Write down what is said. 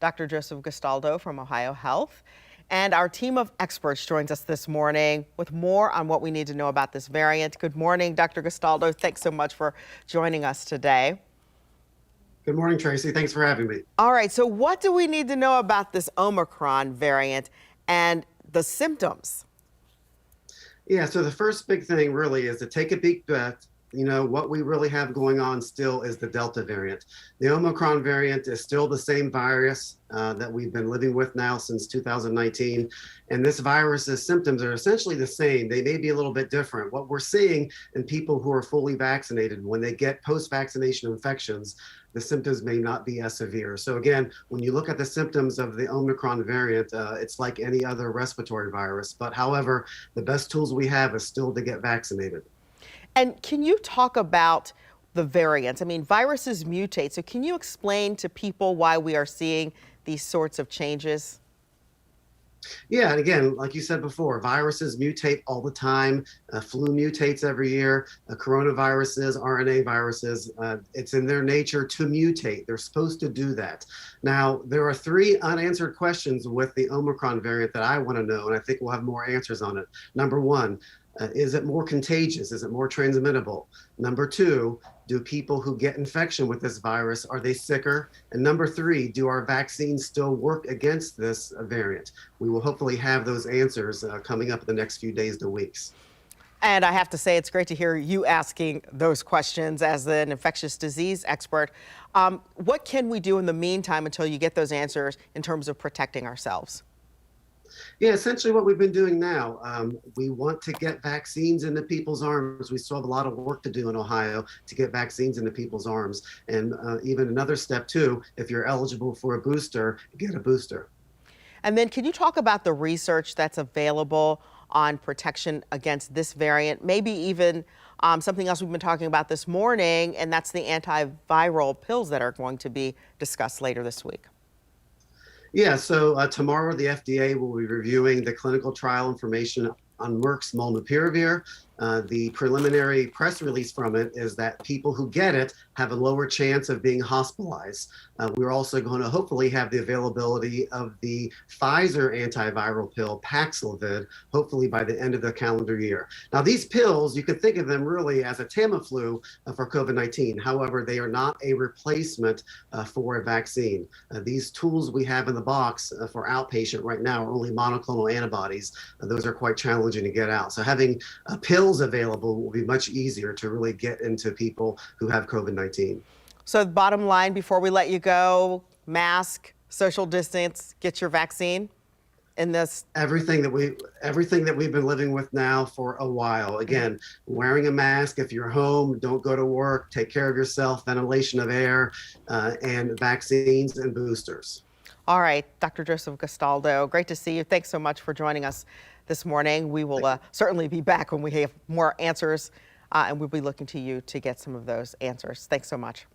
Dr. Joseph Gastaldo from OhioHealth. And our team of experts joins us this morning with more on what we need to know about this variant. Good morning, Dr. Gastaldo. Thanks so much for joining us today. Good morning, Tracy. Thanks for having me. All right, so what do we need to know about this Omicron variant and the symptoms? Yeah, so the first big thing really is to take a peek back. What we really have going on still is the Delta variant. The Omicron variant is still the same virus that we've been living with now since 2019. And this virus's symptoms are essentially the same. They may be a little bit different. What we're seeing in people who are fully vaccinated, when they get post-vaccination infections, the symptoms may not be as severe. So again, when you look at the symptoms of the Omicron variant, it's like any other respiratory virus. But however, the best tools we have is still to get vaccinated. And can you talk about the variants? I mean, viruses mutate. So can you explain to people why we are seeing these sorts of changes? Yeah, and again, like you said before, viruses mutate all the time. Flu mutates every year. Coronaviruses, RNA viruses, it's in their nature to mutate. They're supposed to do that. Now, there are three unanswered questions with the Omicron variant that I want to know, and I think we'll have more answers on it. Number one, is it more contagious? Is it more transmittable? Number two, do people who get infection with this virus, are they sicker? And number three, do our vaccines still work against this variant? We will hopefully have those answers coming up in the next few days to weeks. And I have to say, it's great to hear you asking those questions as an infectious disease expert. What can we do in the meantime until you get those answers in terms of protecting ourselves? Yeah, essentially what we've been doing now, we want to get vaccines into people's arms. We still have a lot of work to do in Ohio to get vaccines into people's arms. And even another step too, if you're eligible for a booster, get a booster. And then can you talk about the research that's available on protection against this variant, maybe even something else we've been talking about this morning, and that's the antiviral pills that are going to be discussed later this week? Yeah, so tomorrow the FDA will be reviewing the clinical trial information on Merck's molnupiravir. The preliminary press release from it is that people who get it have a lower chance of being hospitalized. We're also going to hopefully have the availability of the Pfizer antiviral pill, Paxlovid, hopefully by the end of the calendar year. Now, these pills, you can think of them really as a Tamiflu for COVID-19. However, they are not a replacement for a vaccine. These tools we have in the box for outpatient right now are only monoclonal antibodies. Those are quite challenging to get out. So having pills available will be much easier to really get into people who have COVID-19. So the bottom line before we let you go, mask, social distance, get your vaccine in this. Everything that we've been living with now for a while. Again, wearing a mask if you're home, don't go to work, take care of yourself, ventilation of air, and vaccines and boosters. All right, Dr. Joseph Gastaldo, great to see you. Thanks so much for joining us this morning. We will certainly be back when we have more answers, and we'll be looking to you to get some of those answers. Thanks so much.